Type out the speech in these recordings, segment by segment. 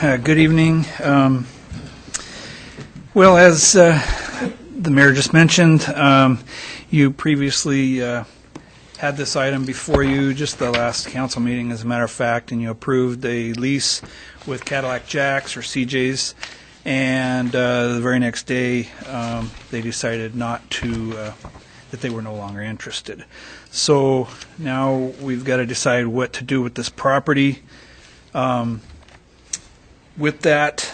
Good evening. Well, as the mayor just mentioned, you previously had this item before you, just the last council meeting, as a matter of fact, and you approved a lease with Cadillac Jacks or CJ's, and the very next day they decided not to, that they were no longer interested. So now we've got to decide what to do with this property. With that,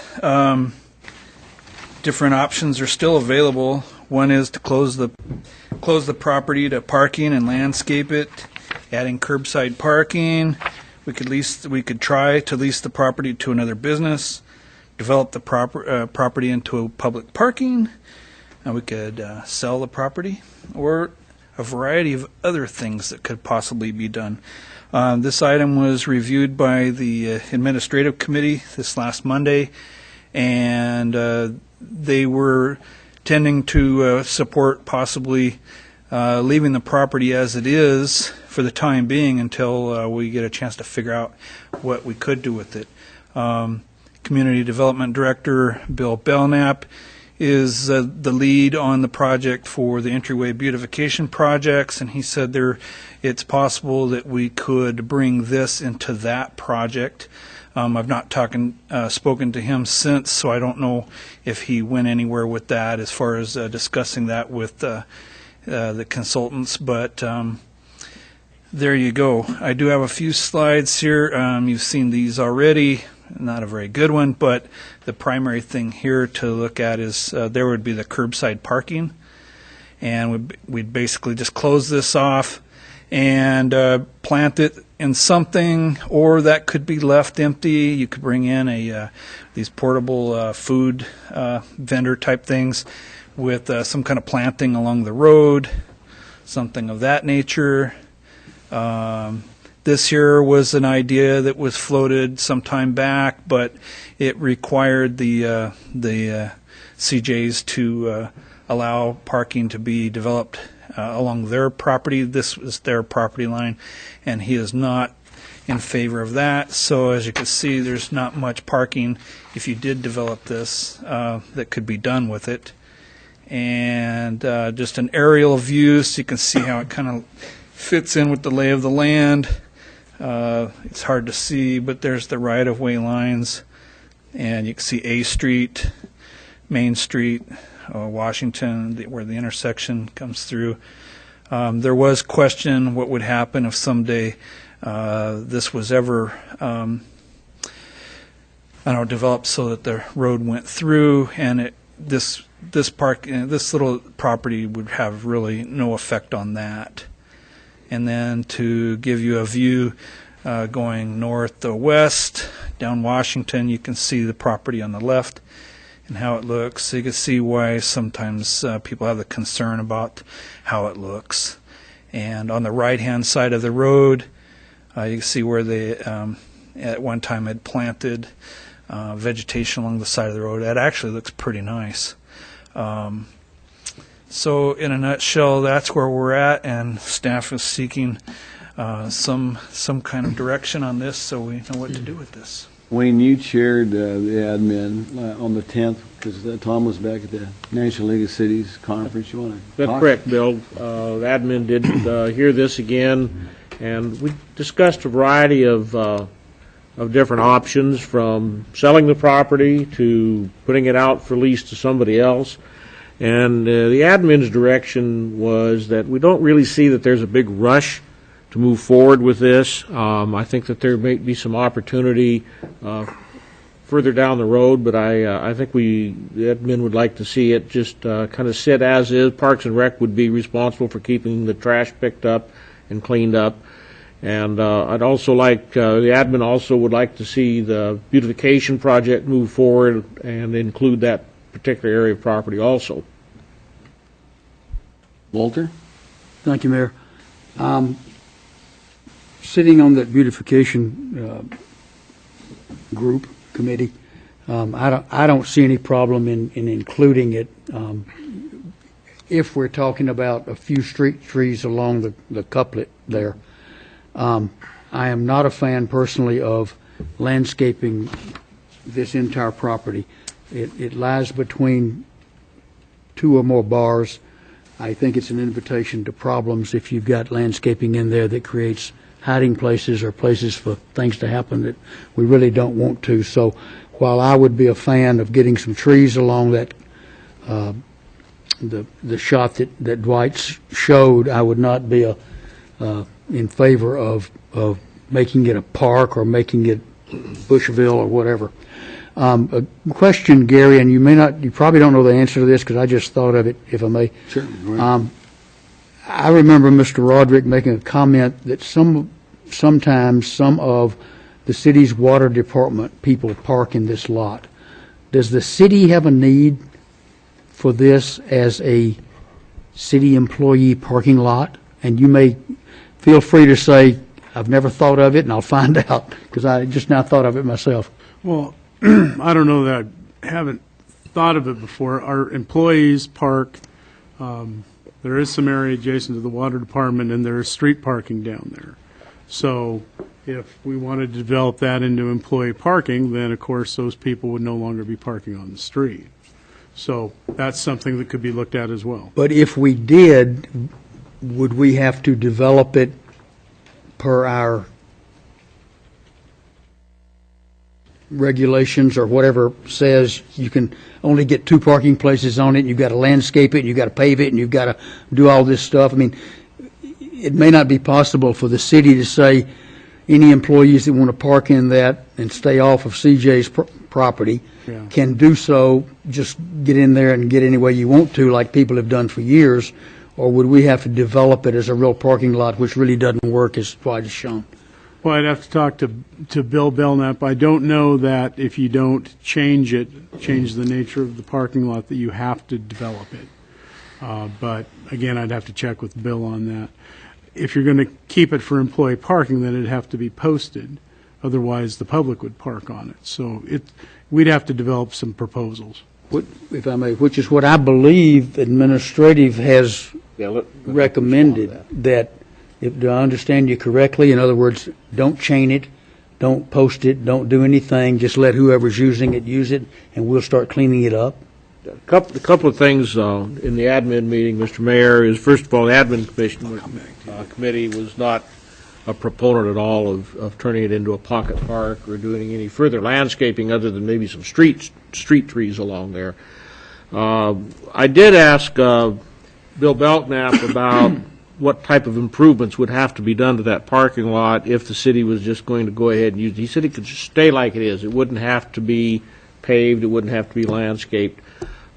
different options are still available. One is to close the property to parking and landscape it, adding curbside parking. We could try to lease the property to another business, develop the property into a public parking, and we could sell the property, or a variety of other things that could possibly be done. This item was reviewed by the administrative committee this last Monday, and they were tending to support possibly leaving the property as it is for the time being until we get a chance to figure out what we could do with it. Community Development Director Bill Belknap is the lead on the project for the entryway beautification projects, and he said it's possible that we could bring this into that project. I've not spoken to him since, so I don't know if he went anywhere with that as far as discussing that with the consultants, but there you go. I do have a few slides here. You've seen these already. Not a very good one, but the primary thing here to look at is there would be the curbside parking, and we'd basically just close this off and plant it in something, or that could be left empty. You could bring in these portable food vendor type things with some kind of planting along the road, something of that nature. This here was an idea that was floated some time back, but it required the CJs to allow parking to be developed along their property. This was their property line, and he is not in favor of that. So as you can see, there's not much parking if you did develop this that could be done with it. And just an aerial view so you can see how it kind of fits in with the lay of the land. It's hard to see, but there's the right-of-way lines, and you can see A Street, Main Street, Washington, where the intersection comes through. There was question what would happen if someday this was ever developed so that the road went through, and this little property would have really no effect on that. And then to give you a view going north to west down Washington, you can see the property on the left and how it looks. So you can see why sometimes people have the concern about how it looks. And on the right-hand side of the road, you can see where they at one time had planted vegetation along the side of the road. That actually looks pretty nice. So in a nutshell, that's where we're at, and staff is seeking some kind of direction on this so we know what to do with this. Wayne, you chaired the admin on the 10th because Tom was back at the National League of Cities conference. You want to That's talk? correct, Bill. The admin did hear this again, and we discussed a variety of different options, from selling the property to putting it out for lease to somebody else. And the admin's direction was that we don't really see that there's a big rush to move forward with this. I think that there may be some opportunity further down the road, but I think the admin would like to see it just kind of sit as is. Parks and Rec would be responsible for keeping the trash picked up and cleaned up. And I'd also like, the admin also would like to see the beautification project move forward and include that particular area of property also. Walter? Thank you, Mayor. Sitting on that beautification group committee, I don't see any problem in including it if we're talking about a few street trees along the couplet there. I am not a fan personally of landscaping this entire property. It lies between two or more bars. I think it's an invitation to problems if you've got landscaping in there that creates hiding places or places for things to happen that we really don't want to. So while I would be a fan of getting some trees along that, the shot that Dwight showed, I would not be in favor of making it a park or making it Bushville or whatever. A question, Gary, and you probably don't know the answer to this because I just thought of it, if I may. Sure. Go ahead. I remember Mr. Roderick making a comment that sometimes some of the city's water department people park in this lot. Does the city have a need for this as a city employee parking lot? And you may feel free to say, I've never thought of it, and I'll find out, because I just now thought of it myself. Well, I don't know that I haven't thought of it before. Our employees park, there is some area adjacent to the water department, and there is street parking down there. So if we wanted to develop that into employee parking, then of course those people would no longer be parking on the street. So that's something that could be looked at as well. But if we did, would we have to develop it per our regulations or whatever says you can only get 2 parking places on it, and you've got to landscape it, and you've got to pave it, and you've got to do all this stuff? I mean, it may not be possible for the city to say any employees that want to park in that and stay off of CJ's property can do so, just get in there and get any way you want to, like people have done for years, or would we have to develop it as a real parking lot, which really doesn't work as Dwight has shown? Well, I'd have to talk to Bill Belknap. I don't know that if you don't change the nature of the parking lot, that you have to develop it. But again, I'd have to check with Bill on that. If you're going to keep it for employee parking, then it'd have to be posted. Otherwise, the public would park on it. So we'd have to develop some proposals. If I may, which is what I believe administrative has recommended, that, do I understand you correctly? In other words, don't chain it, don't post it, don't do anything, just let whoever's using it use it, and we'll start cleaning it up? A couple of things in the admin meeting, Mr. Mayor, is first of all, the admin committee was not a proponent at all of turning it into a pocket park or doing any further landscaping other than maybe some street trees along there. I did ask Bill Belknap about what type of improvements would have to be done to that parking lot if the city was just going to go ahead and use it. He said it could just stay like it is. It wouldn't have to be paved. It wouldn't have to be landscaped.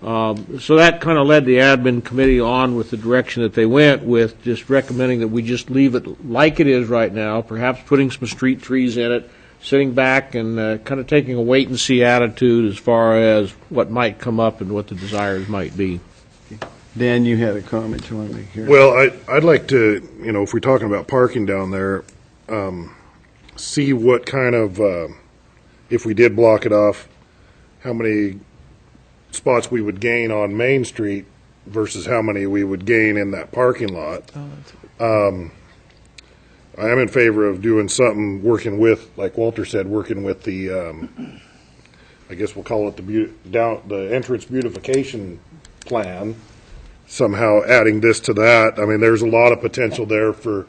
So that kind of led the admin committee on with the direction that they went with, just recommending that we just leave it like it is right now, perhaps putting some street trees in it, sitting back and kind of taking a wait-and-see attitude as far as what might come up and what the desires might be. Dan, you had a comment you want to make here? Well, I'd like to, if we're talking about parking down there, see what kind of, if we did block it off, how many spots we would gain on Main Street versus how many we would gain in that parking lot. I am in favor of doing something, working with, like Walter said, working with the, I guess we'll call it the entrance beautification plan, somehow adding this to that. I mean, there's a lot of potential there for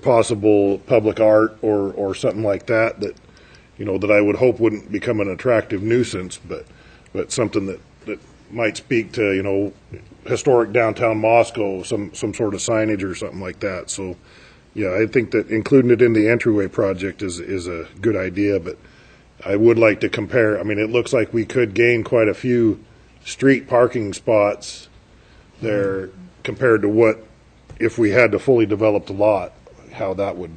possible public art or something like that, that I would hope wouldn't become an attractive nuisance, but something that might speak to, historic downtown Moscow, some sort of signage or something like that. So, yeah, I think that including it in the entryway project is a good idea, but I would like to compare. I mean, it looks like we could gain quite a few street parking spots there compared to what, if we had to fully develop the lot, how that would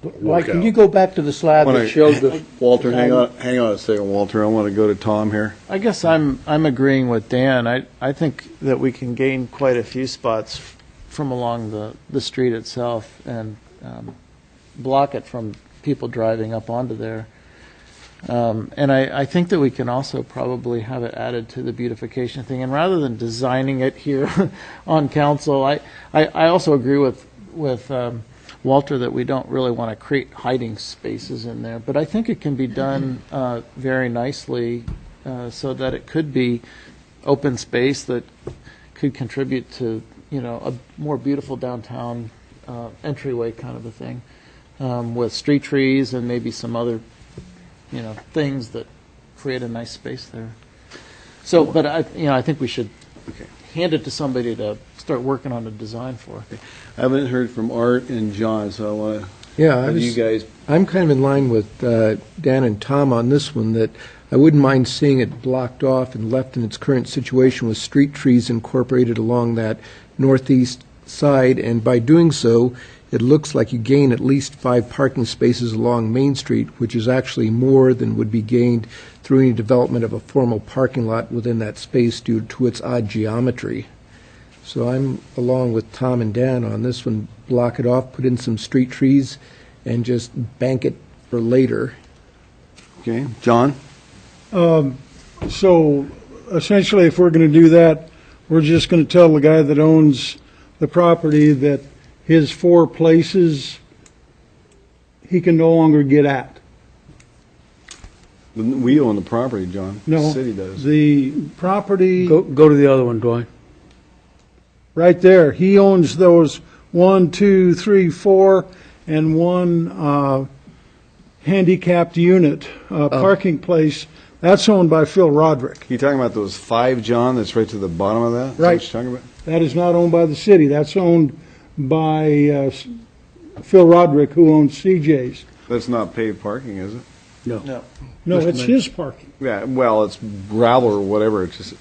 work Mike, can out. you go back to the slide that showed the... Walter, hang on a second, Walter. I want to go to Tom here. I guess I'm agreeing with Dan. I think that we can gain quite a few spots from along the street itself and block it from people driving up onto there. And I think that we can also probably have it added to the beautification thing. And rather than designing it here on council, I also agree with Walter, that we don't really want to create hiding spaces in there, but I think it can be done very nicely so that it could be open space that could contribute to, a more beautiful downtown entryway kind of a thing, with street trees and maybe some other, things that create a nice space there. So, but I think we should hand it to somebody to start working on a design for. I haven't heard from Art and John, so I want to Yeah, have you guys. I'm kind of in line with Dan and Tom on this one, that I wouldn't mind seeing it blocked off and left in its current situation with street trees incorporated along that northeast side, and by doing so, it looks like you gain at least 5 parking spaces along Main Street, which is actually more than would be gained through any development of a formal parking lot within that space due to its odd geometry. So I'm along with Tom and Dan on this one. Block it off, put in some street trees, and just bank it for later. Okay, John? So essentially, if we're going to do that, we're just going to tell the guy that owns the property that his 4 places he can no longer get at. We own the property, John. No, The city does. the property Go to the other one, Dwight. right there, he owns those 1, 2, 3, 4, and 1 handicapped unit parking place. That's owned by Phil Roderick. You talking about those 5, John, that's right to the bottom of that? Is that what Right. you're talking about? That is not owned by the city. That's owned by Phil Roderick, who owns CJ's. That's not paved parking, is it? No. No, it's his parking. Yeah, well, it's gravel or whatever, it's just.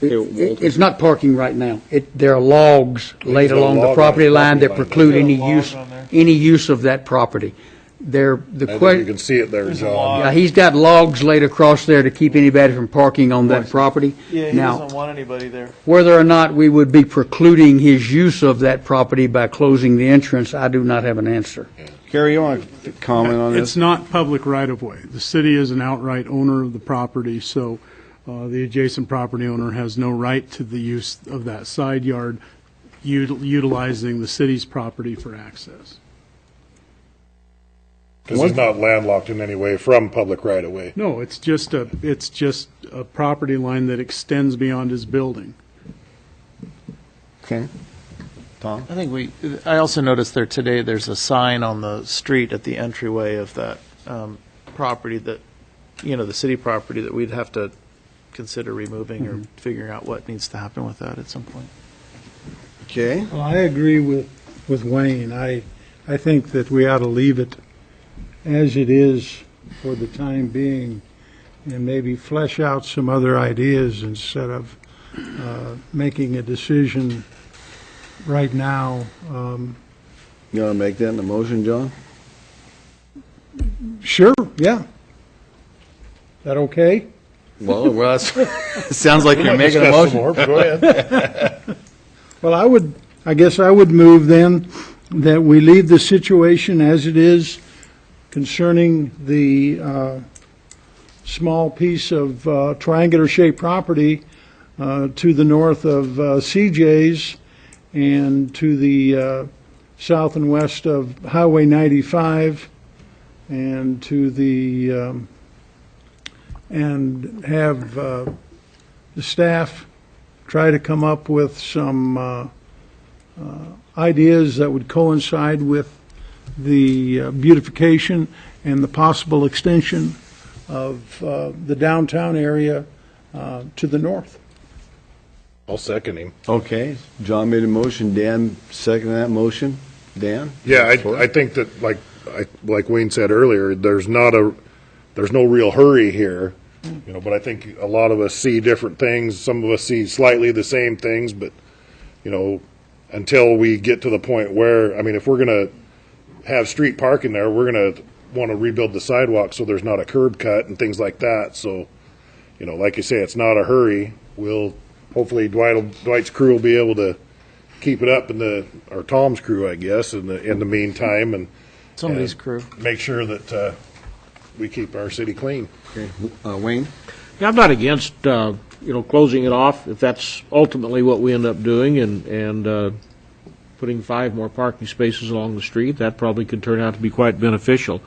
It's not parking right now. There are logs laid got a along log the on property the line property that line. preclude There's any a log use, on there. any use of that property. The I think you question, can see it there, John. yeah, he's got logs laid across there to keep anybody from parking on that property. Yeah, he Now, doesn't want anybody there. whether or not we would be precluding his use of that property by closing the entrance, I do not have an answer. Gary, you want to comment on It's this? not public right-of-way. The city is an outright owner of the property, so the adjacent property owner has no right to the use of that side yard, utilizing the city's property for access. Because he's not landlocked in any way from public right-of-way. No, it's just a property line that extends beyond his building. Okay. Tom? I think I also noticed there today, there's a sign on the street at the entryway of that property that, the city property, that we'd have to consider removing or figuring out what needs to happen with that at some point. Okay. Well, I agree with Wayne. I think that we ought to leave it as it is for the time being and maybe flesh out some other ideas instead of making a decision right now. You want to make that in a motion, John? Sure, yeah. Is that okay? Well, sounds like you're making a Discuss some motion. more, but go ahead. Well, I guess I would move then that we leave the situation as it is concerning the small piece of triangular-shaped property to the north of CJ's and to the south and west of Highway 95 and to the and have the staff try to come up with some ideas that would coincide with the beautification and the possible extension of the downtown area to the north. I'll second him. Okay. John made a motion. Dan seconded that motion. Dan? Yeah, I think that, like Wayne said earlier, there's no real hurry here, but I think a lot of us see different things. Some of us see slightly the same things, but, until we get to the point where, if we're going to have street parking there, we're going to want to rebuild the sidewalk so there's not a curb cut and things like that. So, like you say, it's not a hurry. Hopefully Dwight's crew will be able to keep it up or Tom's crew, I guess, in the meantime, and Somebody's crew. make sure that we keep our city clean. Okay. Wayne? Yeah, I'm not against, closing it off if that's ultimately what we end up doing and putting 5 more parking spaces along the street, that probably could turn out to be quite beneficial.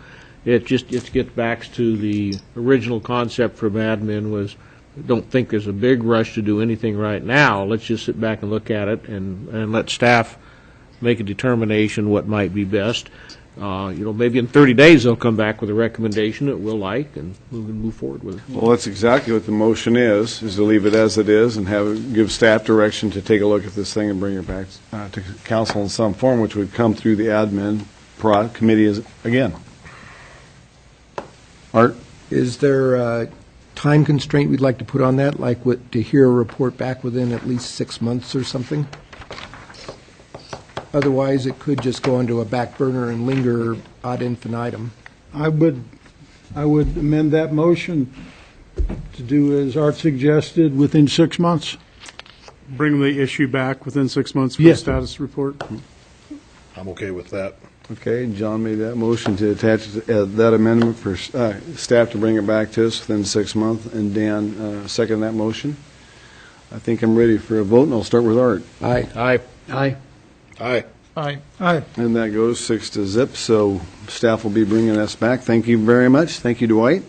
It gets back to the original concept from admin was, don't think there's a big rush to do anything right now. Let's just sit back and look at it and let staff make a determination what might be best. Maybe in 30 days they'll come back with a recommendation that we'll like, and we can move forward with it. Well, that's exactly what the motion is to leave it as it is and give staff direction to take a look at this thing and bring it back to council in some form, which would come through the admin committee again. Art? Is there a time constraint we'd like to put on that, like to hear a report back within at least 6 months or something? Otherwise, it could just go into a back burner and linger ad infinitum. I would amend that motion to do as Art suggested, within 6 months. Bring the issue back within 6 months for the Yes. status report. I'm okay with that. Okay, John made that motion to attach that amendment for staff to bring it back to us within 6 months, and Dan seconded that motion. I think I'm ready for a vote, and I'll start with Art. Aye. Aye. Aye. Aye. Aye. Aye. And that goes 6-0, so staff will be bringing us back. Thank you very much. Thank you, Dwight.